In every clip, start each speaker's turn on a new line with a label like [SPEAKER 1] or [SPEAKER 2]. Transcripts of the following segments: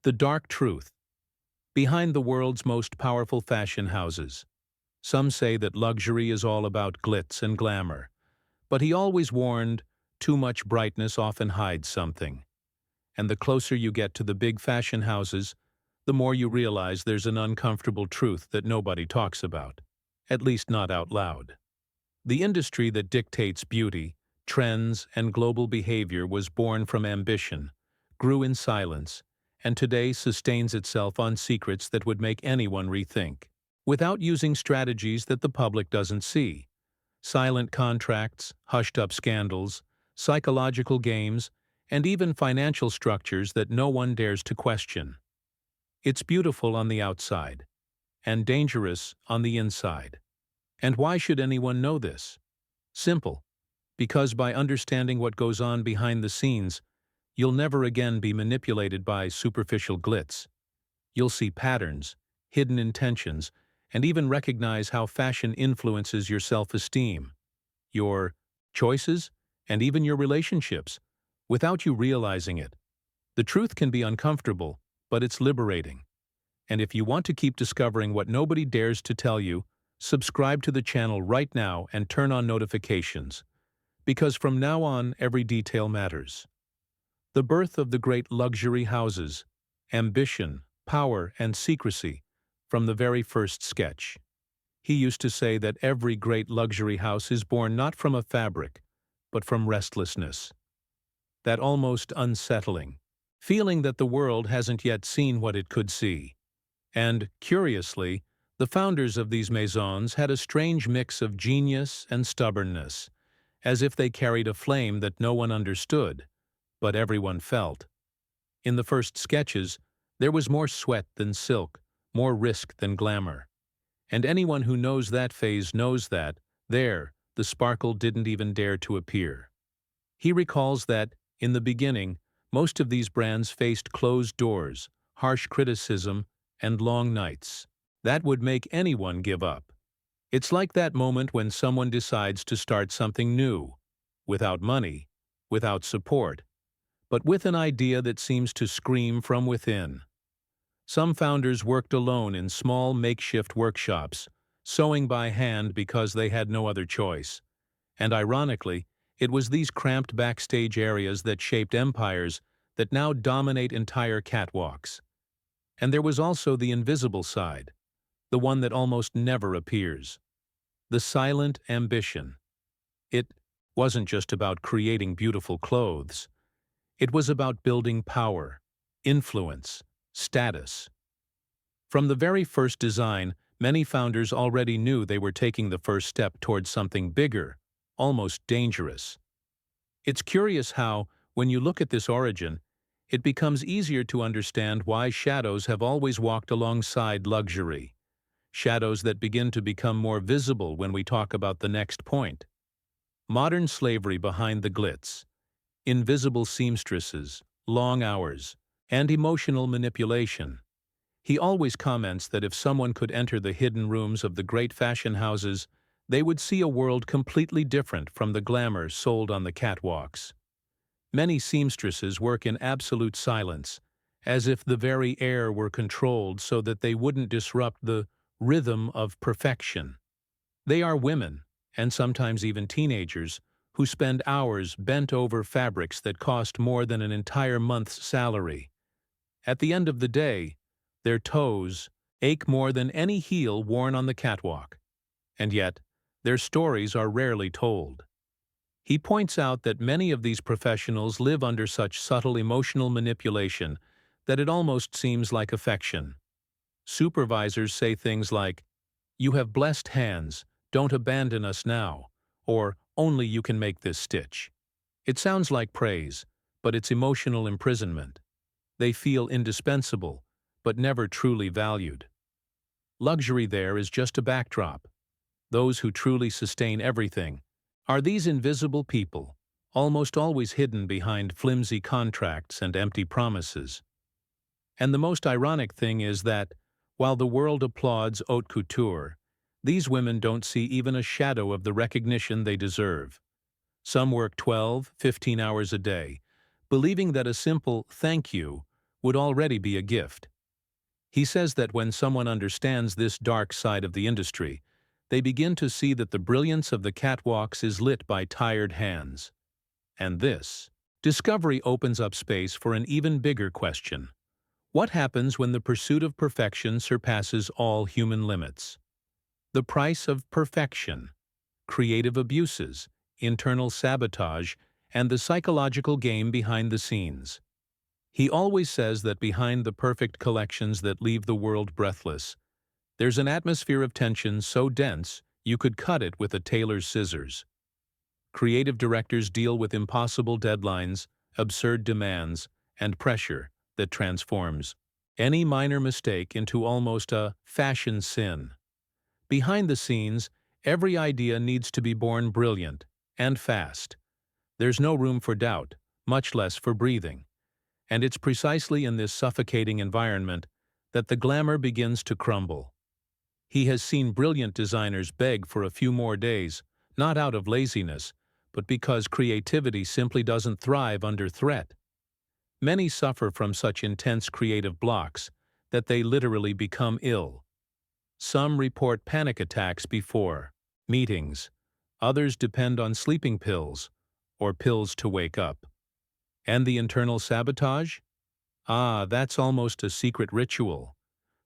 [SPEAKER 1] The dark truth behind the world's most powerful fashion houses. Some say that luxury is all about glitz and glamour, but he always warned, too much brightness often hides something. And the closer you get to the big fashion houses, the more you realize there's an uncomfortable truth that nobody talks about, at least not out loud. The industry that dictates beauty, trends, and global behavior was born from ambition, grew in silence, and today sustains itself on secrets that would make anyone rethink. Without using strategies that the public doesn't see. Silent contracts, hushed-up scandals, psychological games, and even financial structures that no one dares to question. It's beautiful on the outside, and dangerous on the inside. And why should anyone know this? Simple. Because by understanding what goes on behind the scenes, you'll never again be manipulated by superficial glitz. You'll see patterns, hidden intentions, and even recognize how fashion influences your self-esteem, your choices, and even your relationships, without you realizing it. The truth can be uncomfortable, but it's liberating. And if you want to keep discovering what nobody dares to tell you, subscribe to the channel right now and turn on notifications, because from now on, every detail matters. The birth of the great luxury houses, ambition, power, and secrecy, from the very first sketch. He used to say that every great luxury house is born not from a fabric, but from restlessness. That almost unsettling feeling that the world hasn't yet seen what it could see. And, curiously, the founders of these maisons had a strange mix of genius and stubbornness, as if they carried a flame that no one understood, but everyone felt. In the first sketches, there was more sweat than silk, more risk than glamour. And anyone who knows that phase knows that, there, the sparkle didn't even dare to appear. He recalls that, in the beginning, most of these brands faced closed doors, harsh criticism, and long nights. That would make anyone give up. It's like that moment when someone decides to start something new, without money, without support, but with an idea that seems to scream from within. Some founders worked alone in small makeshift workshops, sewing by hand because they had no other choice. And ironically, it was these cramped backstage areas that shaped empires that now dominate entire catwalks. And there was also the invisible side, the one that almost never appears. The silent ambition. It wasn't just about creating beautiful clothes. It was about building power, influence, status. From the very first design, many founders already knew they were taking the first step towards something bigger, almost dangerous. It's curious how, when you look at this origin, it becomes easier to understand why shadows have always walked alongside luxury. Shadows that begin to become more visible when we talk about the next point. Modern slavery behind the glitz. Invisible seamstresses, long hours, and emotional manipulation. He always comments that if someone could enter the hidden rooms of the great fashion houses, they would see a world completely different from the glamour sold on the catwalks. Many seamstresses work in absolute silence, as if the very air were controlled so that they wouldn't disrupt the rhythm of perfection. They are women, and sometimes even teenagers, who spend hours bent over fabrics that cost more than an entire month's salary. At the end of the day, their toes ache more than any heel worn on the catwalk. And yet, their stories are rarely told. He points out that many of these professionals live under such subtle emotional manipulation that it almost seems like affection. Supervisors say things like, "You have blessed hands, don't abandon us now," or "Only you can make this stitch." It sounds like praise, but it's emotional imprisonment. They feel indispensable, but never truly valued. Luxury there is just a backdrop. Those who truly sustain everything are these invisible people, almost always hidden behind flimsy contracts and empty promises. And the most ironic thing is that, while the world applauds haute couture, these women don't see even a shadow of the recognition they deserve. Some work 12, 15 hours a day, believing that a simple "thank you" would already be a gift. He says that when someone understands this dark side of the industry, they begin to see that the brilliance of the catwalks is lit by tired hands. And this discovery opens up space for an even bigger question. What happens when the pursuit of perfection surpasses all human limits? The price of perfection, creative abuses, internal sabotage, and the psychological game behind the scenes. He always says that behind the perfect collections that leave the world breathless, there's an atmosphere of tension so dense you could cut it with a tailor's scissors. Creative directors deal with impossible deadlines, absurd demands, and pressure that transforms any minor mistake into almost a fashion sin. Behind the scenes, every idea needs to be born brilliant and fast. There's no room for doubt, much less for breathing. And it's precisely in this suffocating environment that the glamour begins to crumble. He has seen brilliant designers beg for a few more days, not out of laziness, but because creativity simply doesn't thrive under threat. Many suffer from such intense creative blocks that they literally become ill. Some report panic attacks before meetings. Others depend on sleeping pills or pills to wake up. And the internal sabotage? Ah, that's almost a secret ritual.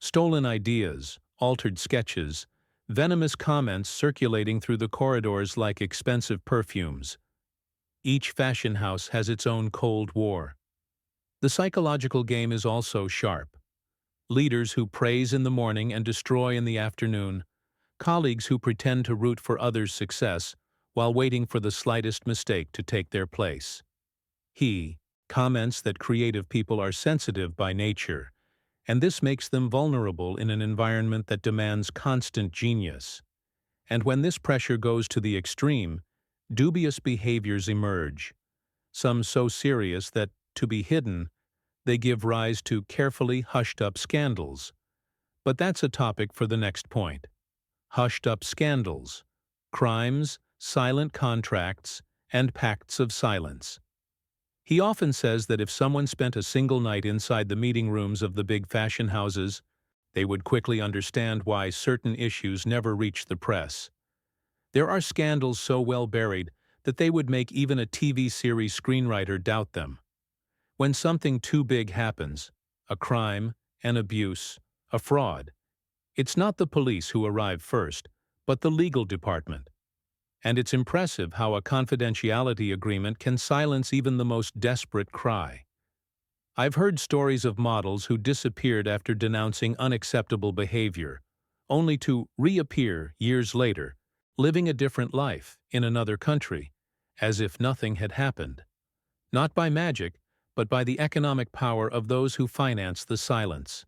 [SPEAKER 1] Stolen ideas, altered sketches, venomous comments circulating through the corridors like expensive perfumes. Each fashion house has its own Cold War. The psychological game is also sharp. Leaders who praise in the morning and destroy in the afternoon, colleagues who pretend to root for others' success while waiting for the slightest mistake to take their place. He comments that creative people are sensitive by nature, and this makes them vulnerable in an environment that demands constant genius. And when this pressure goes to the extreme, dubious behaviors emerge, some so serious that, to be hidden, they give rise to carefully hushed-up scandals. But that's a topic for the next point. Hushed-up scandals, crimes, silent contracts, and pacts of silence. He often says that if someone spent a single night inside the meeting rooms of the big fashion houses, they would quickly understand why certain issues never reach the press. There are scandals so well buried that they would make even a TV series screenwriter doubt them. When something too big happens, a crime, an abuse, a fraud, it's not the police who arrive first, but the legal department. And it's impressive how a confidentiality agreement can silence even the most desperate cry. I've heard stories of models who disappeared after denouncing unacceptable behavior, only to reappear years later, living a different life in another country, as if nothing had happened. Not by magic, but by the economic power of those who finance the silence.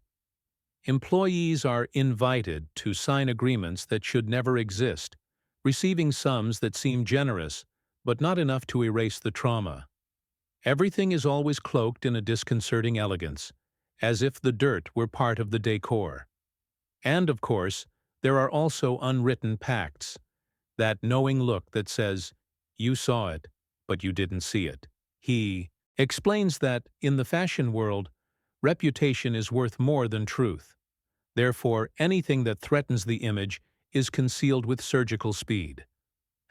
[SPEAKER 1] Employees are invited to sign agreements that should never exist, receiving sums that seem generous, but not enough to erase the trauma. Everything is always cloaked in a disconcerting elegance, as if the dirt were part of the decor. And, of course, there are also unwritten pacts, that knowing look that says, "You saw it, but you didn't see it." He explains that, in the fashion world, reputation is worth more than truth. Therefore, anything that threatens the image is concealed with surgical speed.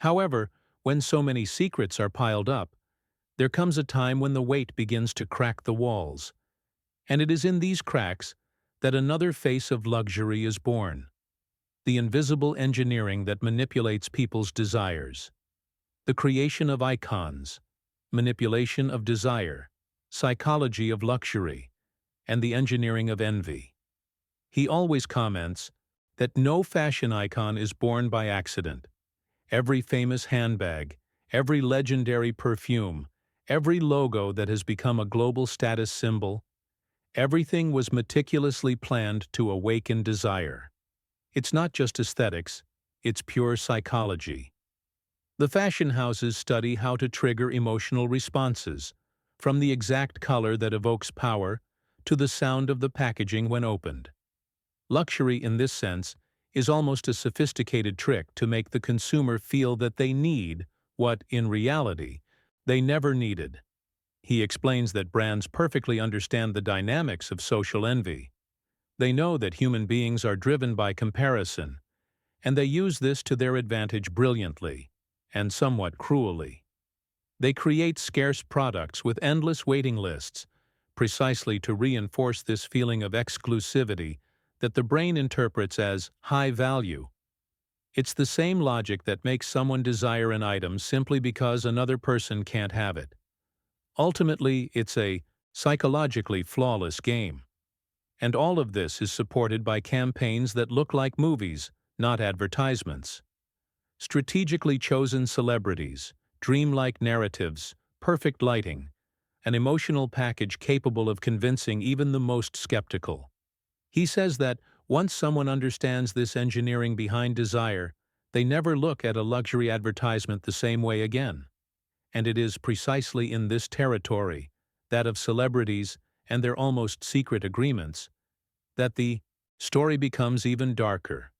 [SPEAKER 1] However, when so many secrets are piled up, there comes a time when the weight begins to crack the walls. And it is in these cracks that another face of luxury is born. The invisible engineering that manipulates people's desires. The creation of icons, manipulation of desire, psychology of luxury, and the engineering of envy. He always comments that no fashion icon is born by accident. Every famous handbag, every legendary perfume, every logo that has become a global status symbol, everything was meticulously planned to awaken desire. It's not just aesthetics, it's pure psychology. The fashion houses study how to trigger emotional responses, from the exact color that evokes power to the sound of the packaging when opened. Luxury, in this sense, is almost a sophisticated trick to make the consumer feel that they need what, in reality, they never needed. He explains that brands perfectly understand the dynamics of social envy. They know that human beings are driven by comparison, and they use this to their advantage brilliantly, and somewhat cruelly. They create scarce products with endless waiting lists, precisely to reinforce this feeling of exclusivity that the brain interprets as high value. It's the same logic that makes someone desire an item simply because another person can't have it. Ultimately, it's a psychologically flawless game. And all of this is supported by campaigns that look like movies, not advertisements. Strategically chosen celebrities, dreamlike narratives, perfect lighting, an emotional package capable of convincing even the most skeptical. He says that once someone understands this engineering behind desire, they never look at a luxury advertisement the same way again. And it is precisely in this territory, that of celebrities and their almost secret agreements, that the story becomes even darker.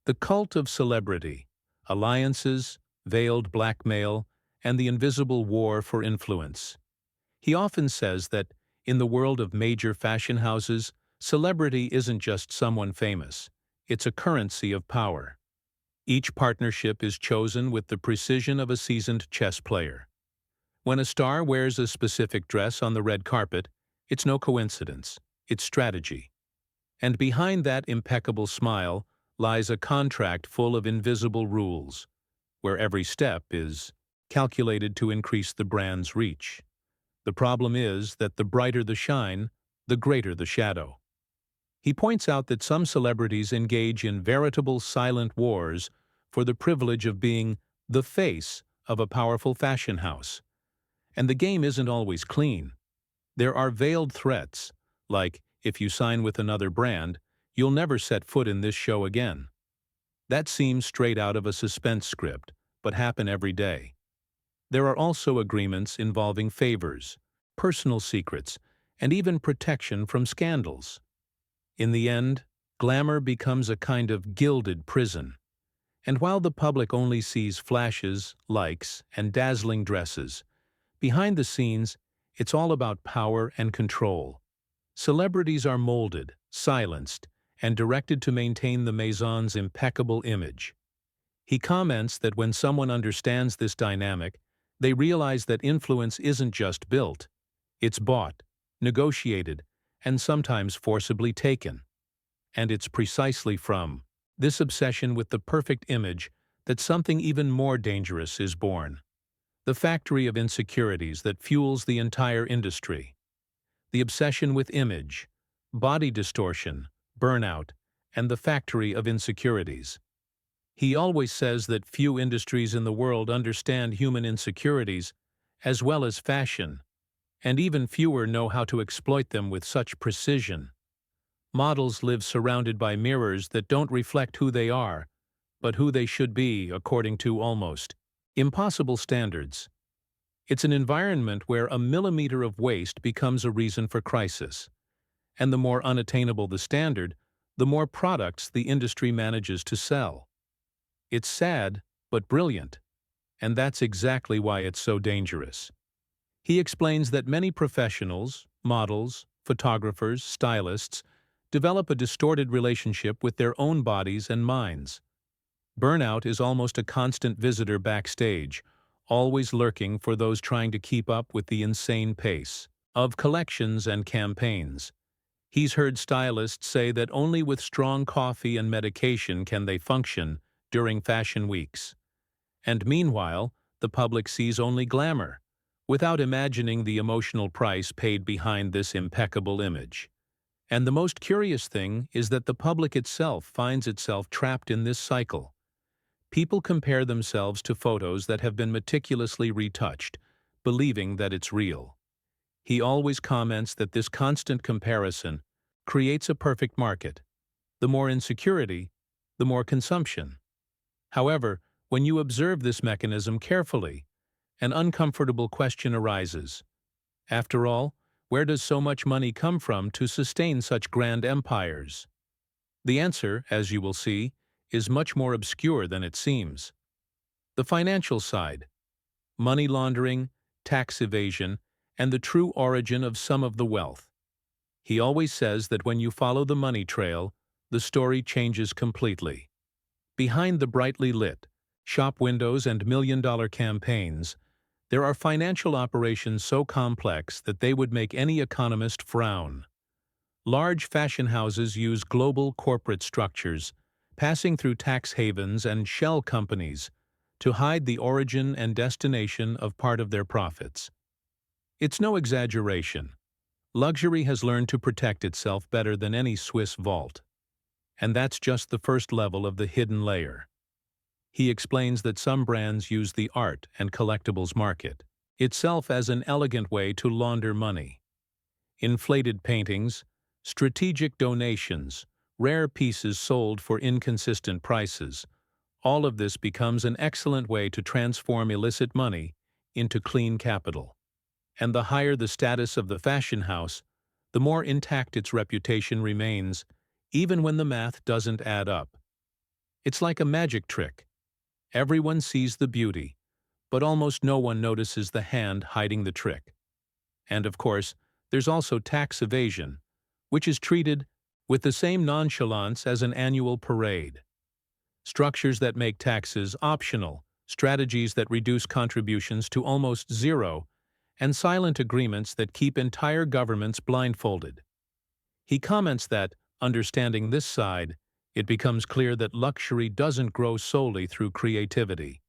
[SPEAKER 1] The cult of celebrity, alliances, veiled blackmail, and the invisible war for influence. He often says that, in the world of major fashion houses, celebrity isn't just someone famous, it's a currency of power. Each partnership is chosen with the precision of a seasoned chess player. When a star wears a specific dress on the red carpet, it's no coincidence, it's strategy. And behind that impeccable smile lies a contract full of invisible rules, where every step is calculated to increase the brand's reach. The problem is that the brighter the shine, the greater the shadow. He points out that some celebrities engage in veritable silent wars for the privilege of being the face of a powerful fashion house. And the game isn't always clean. There are veiled threats, like, if you sign with another brand, you'll never set foot in this show again. That seems straight out of a suspense script, but happen every day. There are also agreements involving favors, personal secrets, and even protection from scandals. In the end, glamour becomes a kind of gilded prison. And while the public only sees flashes, likes, and dazzling dresses, behind the scenes, it's all about power and control. Celebrities are molded, silenced, and directed to maintain the Maison's impeccable image. He comments that when someone understands this dynamic, they realize that influence isn't just built, it's bought, negotiated, and sometimes forcibly taken. And it's precisely from this obsession with the perfect image that something even more dangerous is born. The factory of insecurities that fuels the entire industry. The obsession with image, body distortion, burnout, and the factory of insecurities. He always says that few industries in the world understand human insecurities as well as fashion, and even fewer know how to exploit them with such precision. Models live surrounded by mirrors that don't reflect who they are, but who they should be according to almost impossible standards. It's an environment where a millimeter of waste becomes a reason for crisis. And the more unattainable the standard, the more products the industry manages to sell. It's sad, but brilliant, and that's exactly why it's so dangerous. He explains that many professionals, models, photographers, stylists, develop a distorted relationship with their own bodies and minds. Burnout is almost a constant visitor backstage, always lurking for those trying to keep up with the insane pace of collections and campaigns. He's heard stylists say that only with strong coffee and medication can they function during fashion weeks. And meanwhile, the public sees only glamour, without imagining the emotional price paid behind this impeccable image. And the most curious thing is that the public itself finds itself trapped in this cycle. People compare themselves to photos that have been meticulously retouched, believing that it's real. He always comments that this constant comparison creates a perfect market. The more insecurity, the more consumption. However, when you observe this mechanism carefully, an uncomfortable question arises. After all, where does so much money come from to sustain such grand empires? The answer, as you will see, is much more obscure than it seems. The financial side, money laundering, tax evasion, and the true origin of some of the wealth. He always says that when you follow the money trail, the story changes completely. Behind the brightly lit shop windows and million-dollar campaigns, there are financial operations so complex that they would make any economist frown. Large fashion houses use global corporate structures, passing through tax havens and shell companies, to hide the origin and destination of part of their profits. It's no exaggeration. Luxury has learned to protect itself better than any Swiss vault. And that's just the first level of the hidden layer. He explains that some brands use the art and collectibles market itself as an elegant way to launder money. Inflated paintings, strategic donations, rare pieces sold for inconsistent prices, all of this becomes an excellent way to transform illicit money into clean capital. And the higher the status of the fashion house, the more intact its reputation remains, even when the math doesn't add up. It's like a magic trick. Everyone sees the beauty, but almost no one notices the hand hiding the trick. And of course, there's also tax evasion, which is treated with the same nonchalance as an annual parade. Structures that make taxes optional, strategies that reduce contributions to almost zero, and silent agreements that keep entire governments blindfolded. He comments that, understanding this side, it becomes clear that luxury doesn't grow solely through creativity.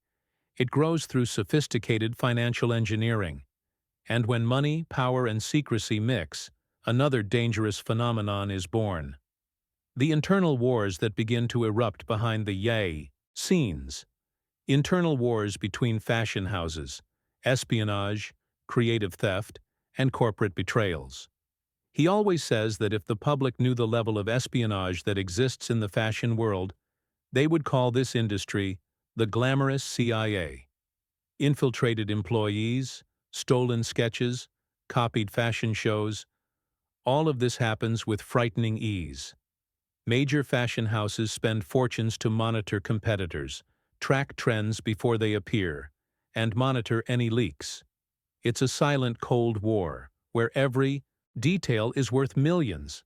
[SPEAKER 1] It grows through sophisticated financial engineering. And when money, power, and secrecy mix, another dangerous phenomenon is born. The internal wars that begin to erupt behind the scenes. Internal wars between fashion houses, espionage, creative theft, and corporate betrayals. He always says that if the public knew the level of espionage that exists in the fashion world, they would call this industry the glamorous CIA. Infiltrated employees, stolen sketches, copied fashion shows, all of this happens with frightening ease. Major fashion houses spend fortunes to monitor competitors, track trends before they appear, and monitor any leaks. It's a silent Cold War, where every detail is worth millions.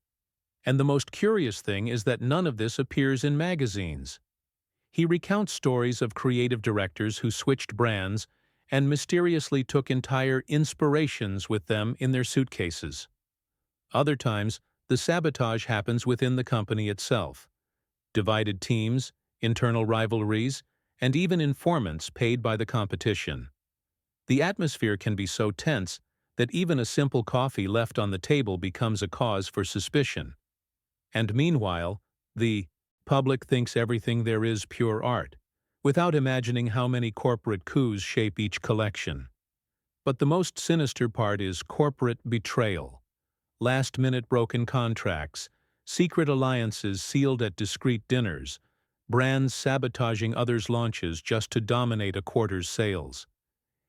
[SPEAKER 1] And the most curious thing is that none of this appears in magazines. He recounts stories of creative directors who switched brands and mysteriously took entire inspirations with them in their suitcases. Other times, the sabotage happens within the company itself. Divided teams, internal rivalries, and even informants paid by the competition. The atmosphere can be so tense that even a simple coffee left on the table becomes a cause for suspicion. And meanwhile, the public thinks everything there is pure art, without imagining how many corporate coups shape each collection. But the most sinister part is corporate betrayal. Last-minute broken contracts, secret alliances sealed at discreet dinners, brands sabotaging others' launches just to dominate a quarter's sales.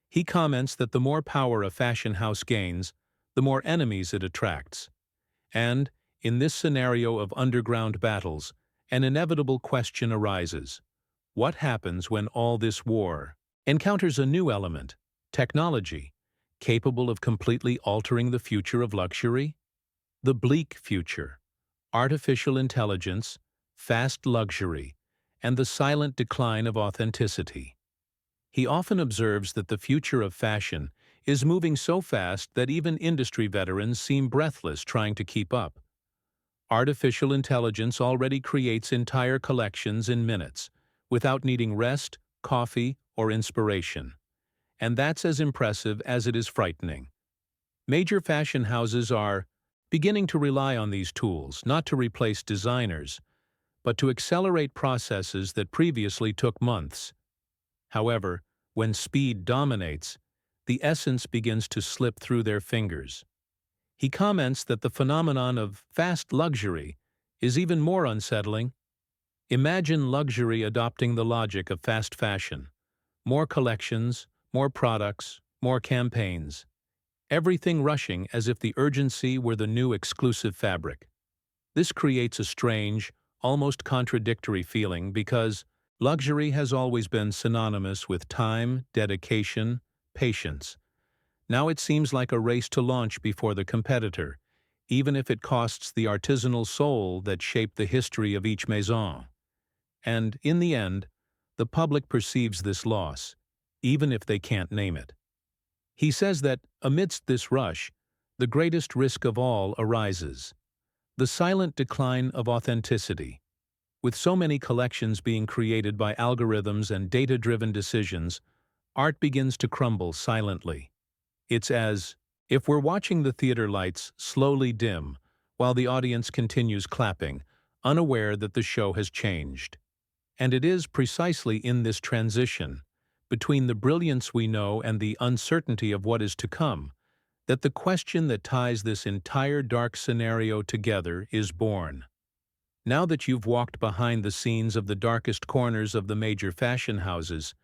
[SPEAKER 1] He comments that the more power a fashion house gains, the more enemies it attracts. And, in this scenario of underground battles, an inevitable question arises. What happens when all this war encounters a new element, technology, capable of completely altering the future of luxury? The bleak future, artificial intelligence, fast luxury, and the silent decline of authenticity. He often observes that the future of fashion is moving so fast that even industry veterans seem breathless trying to keep up. Artificial intelligence already creates entire collections in minutes, without needing rest, coffee, or inspiration. And that's as impressive as it is frightening. Major fashion houses are beginning to rely on these tools not to replace designers, but to accelerate processes that previously took months. However, when speed dominates, the essence begins to slip through their fingers. He comments that the phenomenon of fast luxury is even more unsettling. Imagine luxury adopting the logic of fast fashion. More collections, more products, more campaigns. Everything rushing as if the urgency were the new exclusive fabric. This creates a strange, almost contradictory feeling because luxury has always been synonymous with time, dedication, patience. Now it seems like a race to launch before the competitor, even if it costs the artisanal soul that shaped the history of each maison. And, in the end, the public perceives this loss, even if they can't name it. He says that, amidst this rush, the greatest risk of all arises: the silent decline of authenticity. With so many collections being created by algorithms and data-driven decisions, art begins to crumble silently. It's as if we're watching the theater lights slowly dim while the audience continues clapping, unaware that the show has changed. And it is precisely in this transition, between the brilliance we know and the uncertainty of what is to come, that the question that ties this entire dark scenario together is born. Now that you've walked behind the scenes of the darkest corners of the major fashion houses,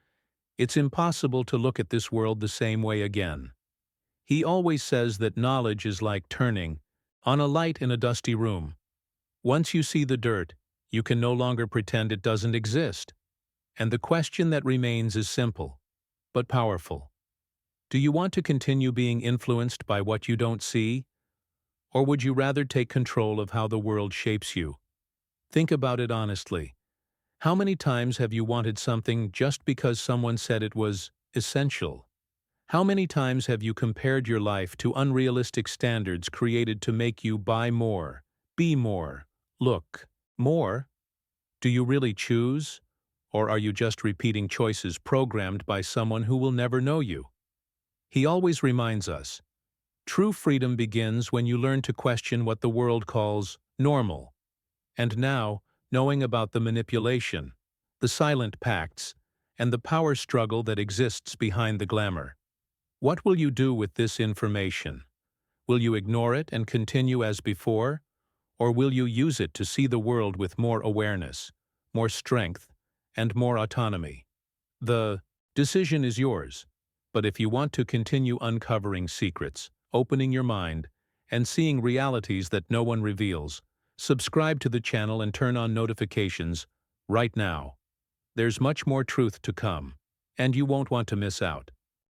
[SPEAKER 1] it's impossible to look at this world the same way again. He always says that knowledge is like turning on a light in a dusty room. Once you see the dirt, you can no longer pretend it doesn't exist. And the question that remains is simple, but powerful. Do you want to continue being influenced by what you don't see? Or would you rather take control of how the world shapes you? Think about it honestly. How many times have you wanted something just because someone said it was essential? How many times have you compared your life to unrealistic standards created to make you buy more, be more, look more? Do you really choose? Or are you just repeating choices programmed by someone who will never know you? He always reminds us, true freedom begins when you learn to question what the world calls normal. And now, knowing about the manipulation, the silent pacts, and the power struggle that exists behind the glamour, what will you do with this information? Will you ignore it and continue as before? Or will you use it to see the world with more awareness, more strength, and more autonomy? The decision is yours, but if you want to continue uncovering secrets, opening your mind, and seeing realities that no one reveals, subscribe to the channel and turn on notifications right now. There's much more truth to come, and you won't want to miss out.